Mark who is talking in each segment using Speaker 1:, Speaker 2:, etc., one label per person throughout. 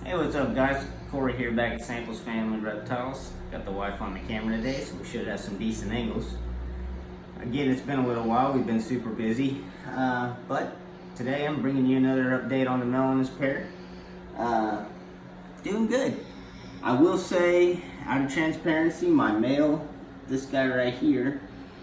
Speaker 1: Hey, what's up, guys? Corey here, back at Samples Family Reptiles. Got the wife on the camera today, so we should have some decent angles. Again, it's been a little while. We've been super busy, but today I'm bringing you another update on the Melinus pair. Doing good. I will say, out of transparency, my male, this guy right here,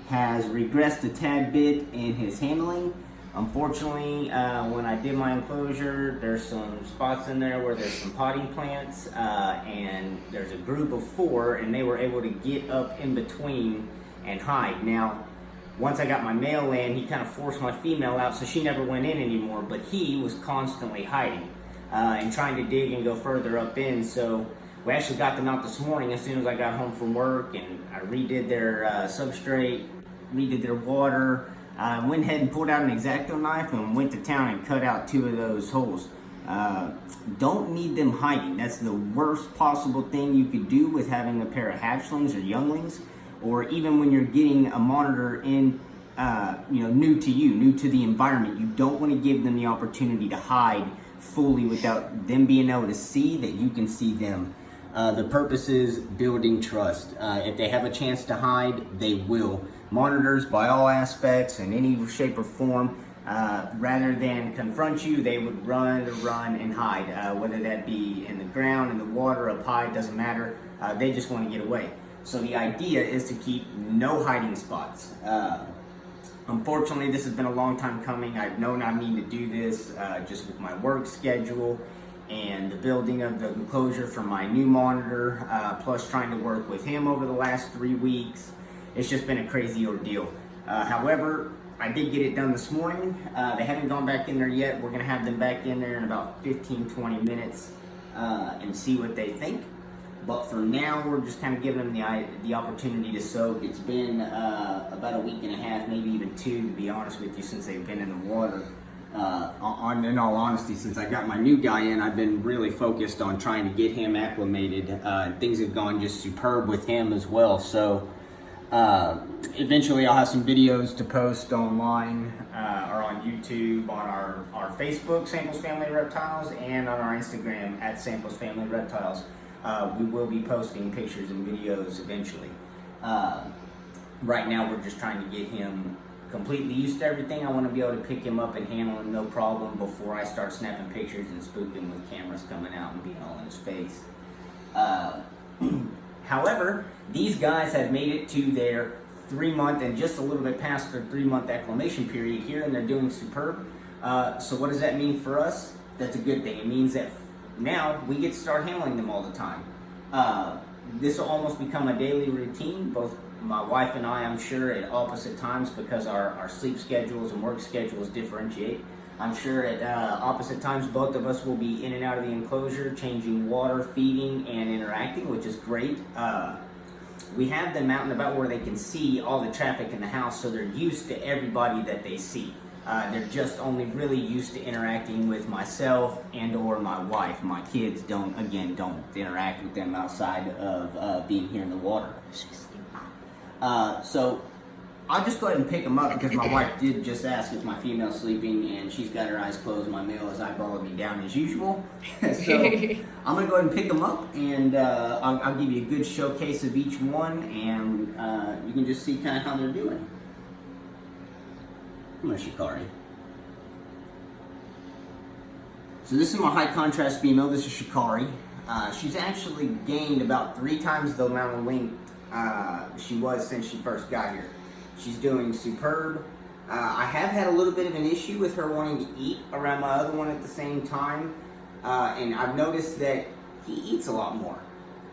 Speaker 1: has regressed a tad bit in his handling. Unfortunately, when I did my enclosure, there's some spots in there where there's some potting plants, and there's a group of 4, and they were able to get up in between and hide. Now, once I got my male in, he kind of forced my female out, so she never went in anymore, but he was constantly hiding and trying to dig and go further up in. So we actually got them out this morning as soon as I got home from work, and I redid their substrate, redid their water. Went ahead and pulled out an X-Acto knife and went to town and cut out 2 of those holes. Don't need them hiding. That's the worst possible thing you could do with having a pair of hatchlings or younglings, or even when you're getting a monitor in, new to you, new to the environment. You don't want to give them the opportunity to hide fully without them being able to see that you can see them. The purpose is building trust. If they have a chance to hide, they will. Monitors, by all aspects, in any shape or form, rather than confront you, they would run and hide. Whether that be in the ground, in the water, up high, doesn't matter. They just want to get away. So the idea is to keep no hiding spots. Unfortunately, this has been a long time coming. I've known I need to do this just with my work schedule and the building of the enclosure for my new monitor, plus trying to work with him over the last 3 weeks. It's just been a crazy ordeal. However, I did get it done this morning. They haven't gone back in there yet. We're gonna have them back in there in about 15-20 minutes and see what they think. But for now, we're just kind of giving them the opportunity to soak. It's been about a week and a half, maybe even 2, to be honest with you, since they've been in the water. In all honesty, since I got my new guy in, I've been really focused on trying to get him acclimated. Things have gone just superb with him as well. So eventually I'll have some videos to post online or on YouTube, on our Facebook, Samples Family Reptiles, and on our Instagram at Samples Family Reptiles. We will be posting pictures and videos eventually. Right now we're just trying to get him completely used to everything. I want to be able to pick him up and handle him no problem before I start snapping pictures and spooking with cameras coming out and being all in his face. However, these guys have made it to their 3-month and just a little bit past their 3-month acclimation period here, and they're doing superb. So what does that mean for us? That's a good thing. It means that now we get to start handling them all the time. This will almost become a daily routine. Both my wife and I, I'm sure, at opposite times, because our sleep schedules and work schedules differentiate. I'm sure at opposite times, both of us will be in and out of the enclosure, changing water, feeding, and interacting, which is great. We have them out and about where they can see all the traffic in the house, so they're used to everybody that they see. They're just only really used to interacting with myself and or my wife. My kids don't interact with them outside of being here in the water. So I'll just go ahead and pick them up, because my wife did just ask if my female's sleeping, and she's got her eyes closed. My male is eyeballing me down as usual. So I'm going to go ahead and pick them up, and I'll give you a good showcase of each one, and you can just see kind of how they're doing. Come on, Shikari. So this is my high contrast female. This is Shikari. She's actually gained about 3 times the amount of length she was since she first got here. She's doing superb. I have had a little bit of an issue with her wanting to eat around my other one at the same time, and I've noticed that he eats a lot more.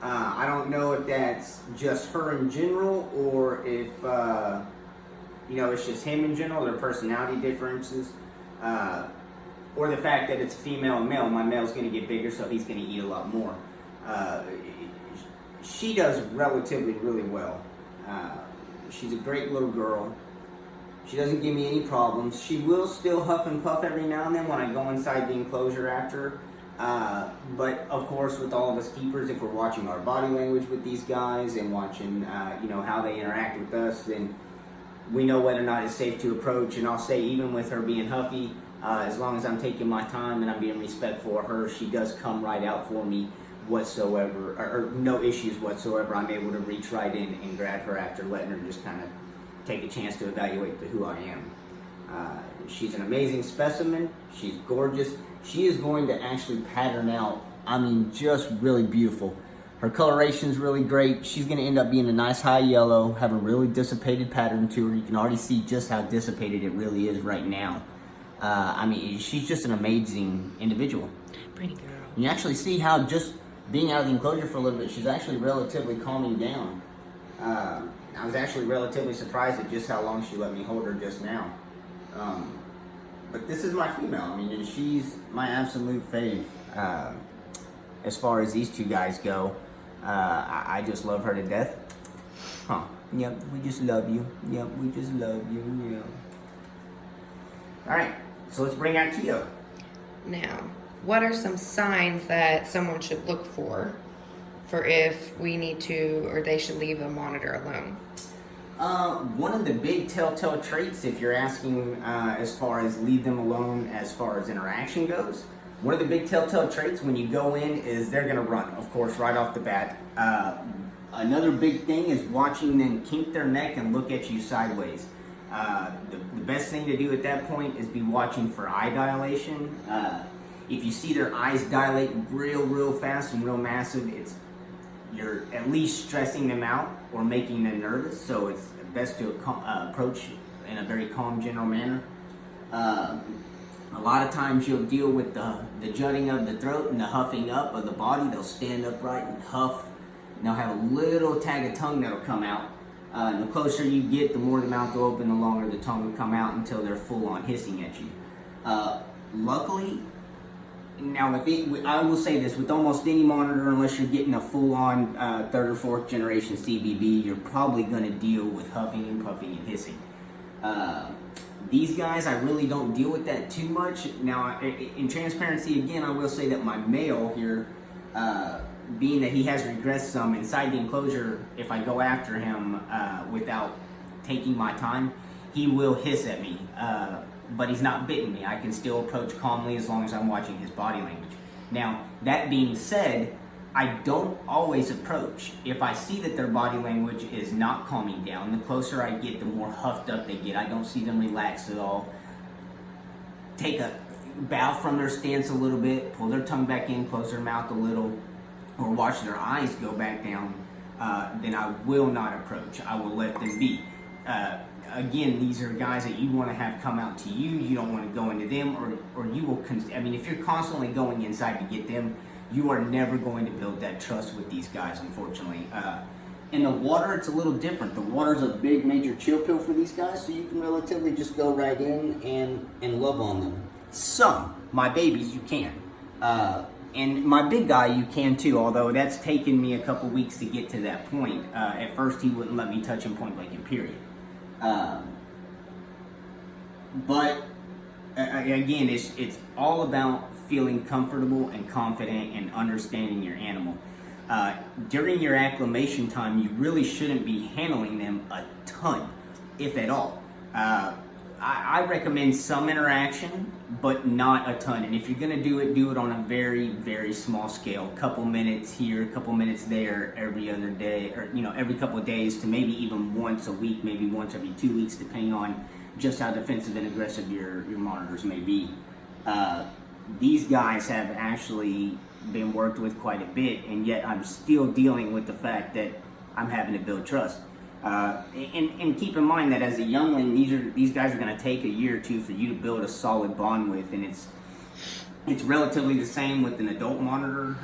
Speaker 1: I don't know if that's just her in general, or if it's just him in general, their personality differences, or the fact that it's female and male. My male's going to get bigger, so he's going to eat a lot more. She does relatively really well. She's a great little girl. She doesn't give me any problems. She will still huff and puff every now and then when I go inside the enclosure after her. But of course, with all of us keepers, if we're watching our body language with these guys and watching how they interact with us, then we know whether or not it's safe to approach. And I'll say, even with her being huffy, As long as I'm taking my time and I'm being respectful of her, she does come right out for me whatsoever, or no issues whatsoever. I'm able to reach right in and grab her after letting her just kind of take a chance to evaluate who I am. She's an amazing specimen. She's gorgeous. She is going to actually pattern out, I mean, just really beautiful. Her coloration is really great. She's going to end up being a nice high yellow, have a really dissipated pattern to her. You can already see just how dissipated it really is right now. I mean, she's just an amazing individual.
Speaker 2: Pretty girl.
Speaker 1: You actually see how just being out of the enclosure for a little bit, she's actually relatively calming down. I was actually relatively surprised at just how long she let me hold her just now. But this is my female. I mean, and she's my absolute fave. As far as these two guys go, I just love her to death. Huh. Yep, we just love you. Yep, we just love you. Yeah. Alright, so let's bring out Keo.
Speaker 2: Now, what are some signs that someone should look for if we need to, or they should leave a monitor alone?
Speaker 1: One of the big telltale traits, if you're asking as far as leave them alone as far as interaction goes, one of the big telltale traits when you go in is they're going to run, of course, right off the bat. Another big thing is watching them kink their neck and look at you sideways. The best thing to do at that point is be watching for eye dilation. If you see their eyes dilate real fast and real massive, you're at least stressing them out or making them nervous, so it's best to approach in a very calm, general manner. A lot of times you'll deal with the jutting of the throat and the huffing up of the body. They'll stand upright and huff, and they'll have a little tag of tongue that'll come out. And the closer you get, the more the mouth will open, the longer the tongue will come out until they're full on hissing at you. Luckily, now I will say this, with almost any monitor, unless you're getting a full-on third or fourth generation CBB, you're probably going to deal with huffing and puffing and hissing. These guys, I really don't deal with that too much. Now, in transparency, again, I will say that my male here, being that he has regressed some inside the enclosure, if I go after him without taking my time, he will hiss at me. But he's not bitten me. I can still approach calmly as long as I'm watching his body language. Now, that being said, I don't always approach. If I see that their body language is not calming down, the closer I get, the more huffed up they get. I don't see them relax at all. Take a bow from their stance a little bit, pull their tongue back in, close their mouth a little, or watch their eyes go back down, then I will not approach. I will let them be. Again, these are guys that you want to have come out to you. You don't want to go into them, or you will. I mean, if you're constantly going inside to get them, you are never going to build that trust with these guys, unfortunately. In the water, it's a little different. The water's a big, major chill pill for these guys, so you can relatively just go right in and love on them. Some, my babies, you can. And my big guy, you can too, although that's taken me a couple weeks to get to that point. At first, he wouldn't let me touch him point blank and period. But again, it's all about feeling comfortable and confident and understanding your animal. During your acclimation time, you really shouldn't be handling them a ton, if at all. I recommend some interaction, but not a ton. And if you're going to do it on a very, very small scale. A couple minutes here, a couple minutes there, every other day, or every couple of days, to maybe even once a week, maybe once every 2 weeks, depending on just how defensive and aggressive your monitors may be. These guys have actually been worked with quite a bit, and yet I'm still dealing with the fact that I'm having to build trust. And keep in mind that as a youngling, these guys are going to take a year or two for you to build a solid bond with, and it's relatively the same with an adult monitor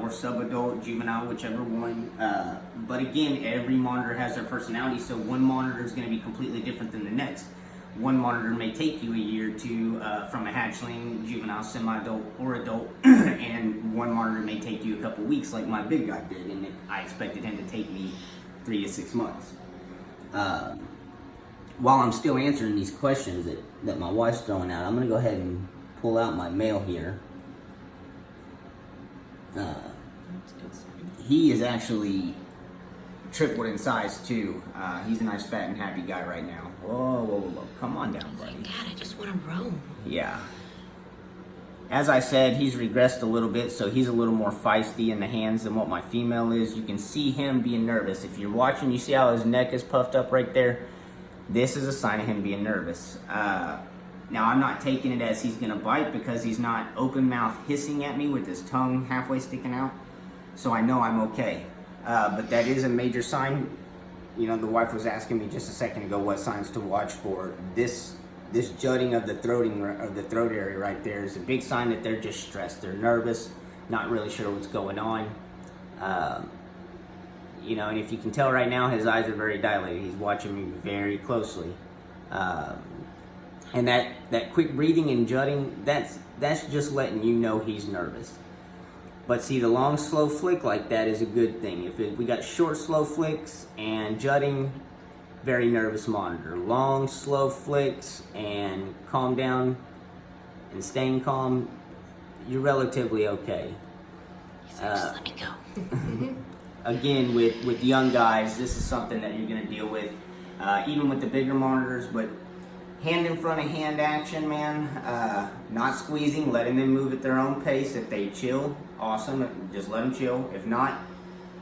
Speaker 1: or sub-adult, juvenile, whichever one. But again, every monitor has their personality, so one monitor is going to be completely different than the next. One monitor may take you a year or two from a hatchling, juvenile, semi-adult, or adult, and one monitor may take you a couple weeks like my big guy did, and I expected him to take me 3 to 6 months. While I'm still answering these questions that my wife's throwing out, I'm going to go ahead and pull out my male here. He is actually tripled in size too. He's a nice, fat, and happy guy right now. Whoa. Come on down, buddy.
Speaker 2: Dad, I just want to roam.
Speaker 1: Yeah. As I said, he's regressed a little bit, so he's a little more feisty in the hands than what my female is. You can see him being nervous. If you're watching, you see how his neck is puffed up right there? This is a sign of him being nervous. Now, I'm not taking it as he's going to bite because he's not open mouth hissing at me with his tongue halfway sticking out. So I know I'm okay. But that is a major sign. You know, the wife was asking me just a second ago what signs to watch for. This jutting of the throat area right there is a big sign that they're just stressed. They're nervous, not really sure what's going on. You know, and if you can tell right now, his eyes are very dilated. He's watching me very closely. And that quick breathing and jutting, that's just letting you know he's nervous. But see, the long, slow flick like that is a good thing. We got short, slow flicks and jutting, very nervous monitor. Long, slow flicks and calm down and staying calm, you're relatively okay.
Speaker 2: Just let me go.
Speaker 1: Again, with young guys, this is something that you're going to deal with, even with the bigger monitors, but hand in front of hand action, man. Not squeezing, letting them move at their own pace. If they chill, awesome. Just let them chill. If not,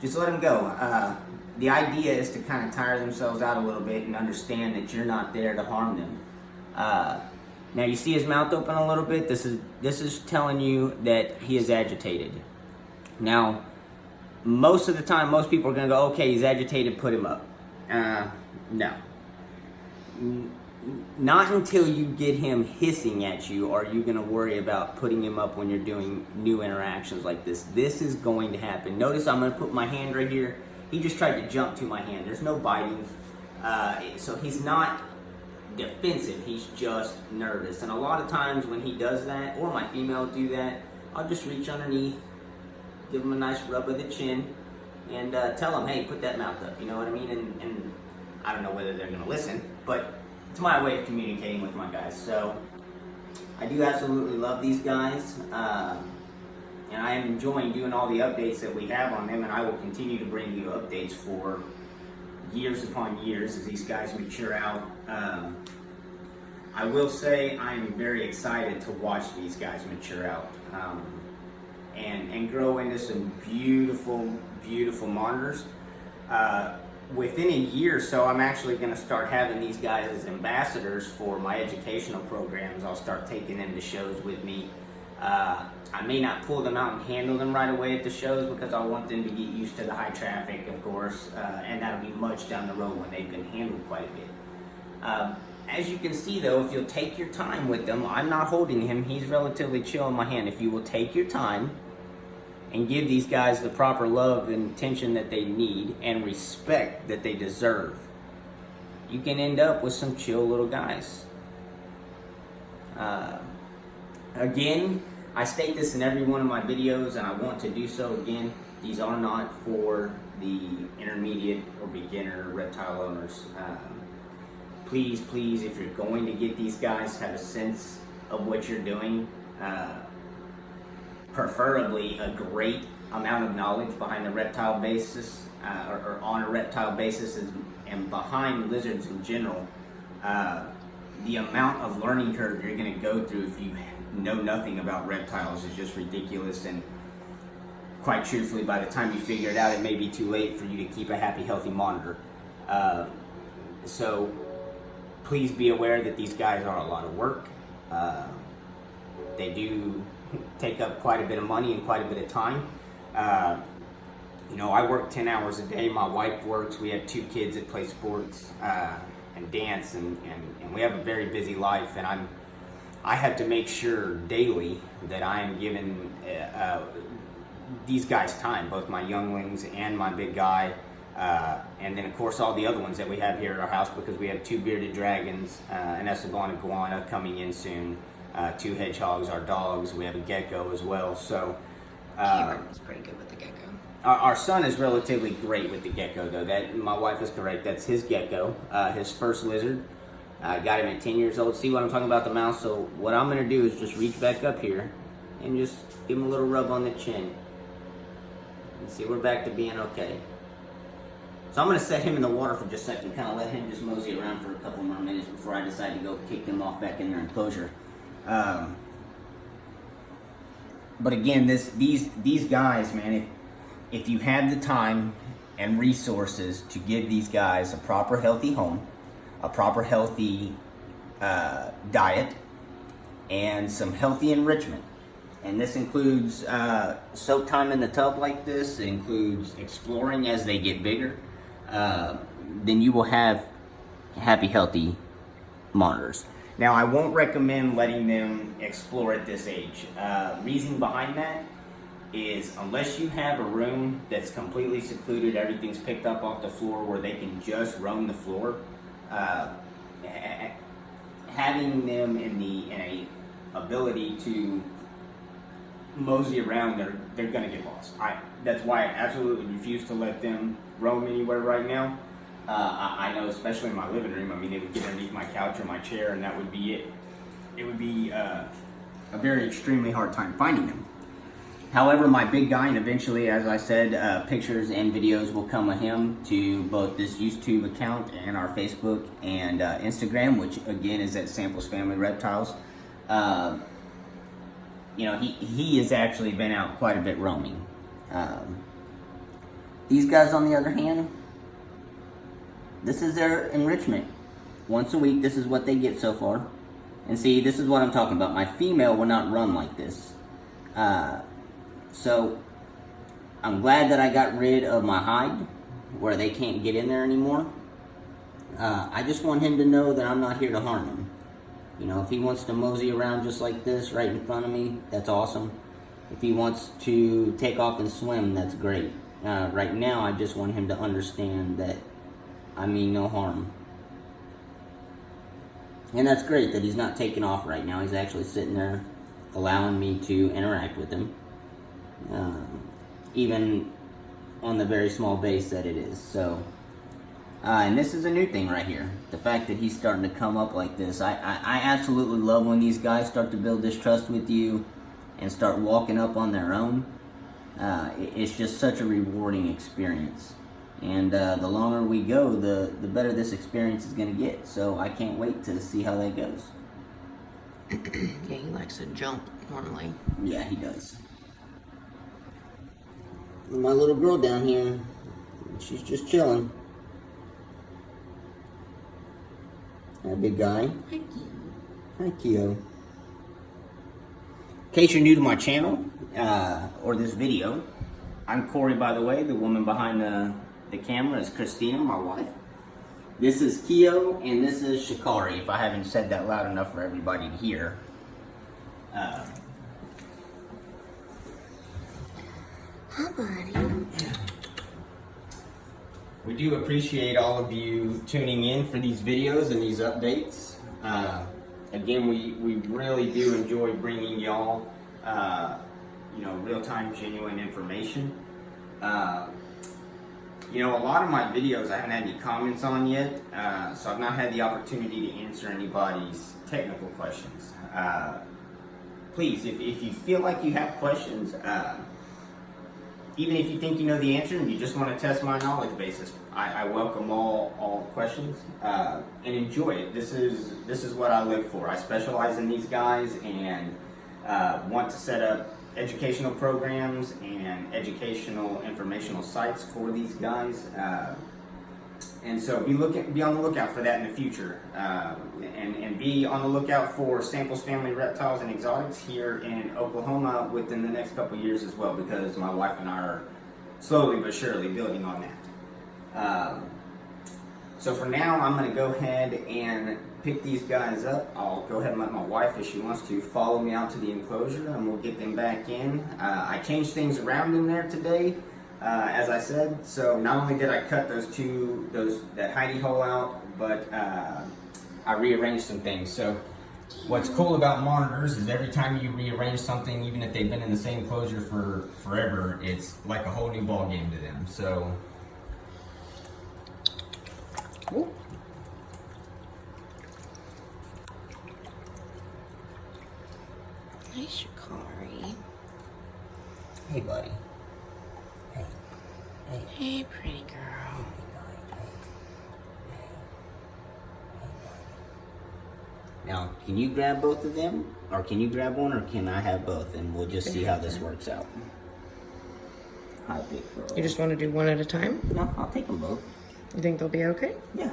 Speaker 1: just let them go. The idea is to kind of tire themselves out a little bit and understand that you're not there to harm them. Now you see his mouth open a little bit. This is telling you that he is agitated. Now, most of the time, most people are going to go, okay, he's agitated, put him up. No. Not until you get him hissing at you are you going to worry about putting him up when you're doing new interactions like this. This is going to happen. Notice I'm going to put my hand right here. He just tried to jump to my hand. There's no biting. So he's not defensive. He's just nervous. And a lot of times when he does that, or my female do that, I'll just reach underneath, give him a nice rub of the chin, and tell him, hey, put that mouth up. You know what I mean? And I don't know whether they're going to listen, but it's my way of communicating with my guys. So I do absolutely love these guys. And I am enjoying doing all the updates that we have on them, and I will continue to bring you updates for years upon years as these guys mature out. I will say I am very excited to watch these guys mature out and grow into some beautiful, beautiful monitors. Within a year or so, I'm actually going to start having these guys as ambassadors for my educational programs. I'll start taking them to shows with me. I may not pull them out and handle them right away at the shows because I want them to get used to the high traffic, of course, and that'll be much down the road when they've been handled quite a bit. As you can see, though, if you'll take your time with them, I'm not holding him. He's relatively chill in my hand. If you will take your time and give these guys the proper love and attention that they need and respect that they deserve, you can end up with some chill little guys. Again, I state this in every one of my videos, and I want to do so again. These are not for the intermediate or beginner reptile owners. Please, please, if you're going to get these guys, have a sense of what you're doing. Preferably a great amount of knowledge behind the reptile basis, or on a reptile basis, and behind lizards in general. The amount of learning curve you're going to go through if you know nothing about reptiles is just ridiculous, and quite truthfully, by the time you figure it out, it may be too late for you to keep a happy, healthy monitor. So please be aware that these guys are a lot of work. They do take up quite a bit of money and quite a bit of time. You know, I work 10 hours a day. My wife works. We have 2 kids that play sports and dance, and we have a very busy life, and I have to make sure daily that I am giving these guys time, both my younglings and my big guy, and then of course all the other ones that we have here at our house, because we have 2 bearded dragons, an Esteban iguana coming in soon, 2 hedgehogs, our dogs. We have a gecko as well. So
Speaker 2: Cameron was pretty good with the gecko.
Speaker 1: Our son is relatively great with the gecko, though. That, my wife is correct. That's his gecko, his first lizard. Got him at 10 years old. See what I'm talking about, the mouse? So what I'm going to do is just reach back up here and just give him a little rub on the chin. And see, we're back to being okay. So I'm going to set him in the water for just a second, kind of let him just mosey around for a couple more minutes before I decide to go kick them off back in their enclosure. But again, these guys, man, if you have the time and resources to give these guys a proper healthy home, a proper healthy diet, and some healthy enrichment, and this includes soak time in the tub like this, it includes exploring as they get bigger, then you will have happy, healthy monitors. Now, I won't recommend letting them explore at this age. Reason behind that is unless you have a room that's completely secluded, everything's picked up off the floor where they can just roam the floor, having them in a ability to mosey around, they're gonna get lost. That's why I absolutely refuse to let them roam anywhere right now. I know, especially in my living room, I mean, they would get underneath my couch or my chair, and that would be it. It would be a very extremely hard time finding them. However, my big guy, and eventually, as I said, pictures and videos will come of him to both this YouTube account and our Facebook and Instagram, which again is at Samples Family Reptiles. You know, he has actually been out quite a bit roaming. These guys, on the other hand, this is their enrichment. Once a week, this is what they get so far. And see, this is what I'm talking about. My female will not run like this. So, I'm glad that I got rid of my hide, where they can't get in there anymore. I just want him to know that I'm not here to harm him. You know, if he wants to mosey around just like this right in front of me, that's awesome. If he wants to take off and swim, that's great. Right now, I just want him to understand that I mean no harm. And that's great that he's not taking off right now. He's actually sitting there allowing me to interact with him. Even on the very small base that it is. So, and this is a new thing right here. The fact that he's starting to come up like this. I absolutely love when these guys start to build this trust with you and start walking up on their own. It's just such a rewarding experience. And the longer we go, the better this experience is going to get. So I can't wait to see how that goes.
Speaker 2: Yeah, he likes to jump normally.
Speaker 1: Yeah, he does. My little girl down here, she's just chilling. Hi, big guy.
Speaker 2: Hi,
Speaker 1: Hi, Keo. In case you're new to my channel, or this video, I'm Corey, by the way. The woman behind the camera is Christina, my wife. This is Keo, and this is Shikari, if I haven't said that loud enough for everybody to hear.
Speaker 2: Hi, buddy.
Speaker 1: We do appreciate all of you tuning in for these videos and these updates. Again, we really do enjoy bringing y'all, real-time, genuine information. You know, a lot of my videos I haven't had any comments on yet, so I've not had the opportunity to answer anybody's technical questions. Please, if you feel like you have questions, even if you think you know the answer and you just want to test my knowledge basis, I welcome all questions and enjoy it. This is what I live for. I specialize in these guys and want to set up educational programs and educational informational sites for these guys. And so be on the lookout for that in the future, and be on the lookout for Samples Family Reptiles and Exotics here in Oklahoma within the next couple of years as well, because my wife and I are slowly but surely building on that. So for now, I'm going to go ahead and pick these guys up. I'll go ahead and let my wife, if she wants to, follow me out to the enclosure, and we'll get them back in. I changed things around in there today. As I said, so not only did I cut that hidey hole out, but I rearranged some things. So what's cool about monitors is every time you rearrange something, even if they've been in the same enclosure for forever, it's like a whole new ball game to them. So, whoop.
Speaker 2: Hi, Shikari.
Speaker 1: Hey, buddy.
Speaker 2: Hey, pretty girl.
Speaker 1: Now, can you grab both of them? or can you grab one, or can I have both? And we'll just see how this works out. High pick curl.
Speaker 2: You just want to do one at a time?
Speaker 1: No, I'll take them both.
Speaker 2: You think they'll be okay?
Speaker 1: Yeah.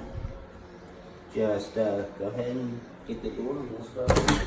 Speaker 1: Just go ahead and get the door and we'll start.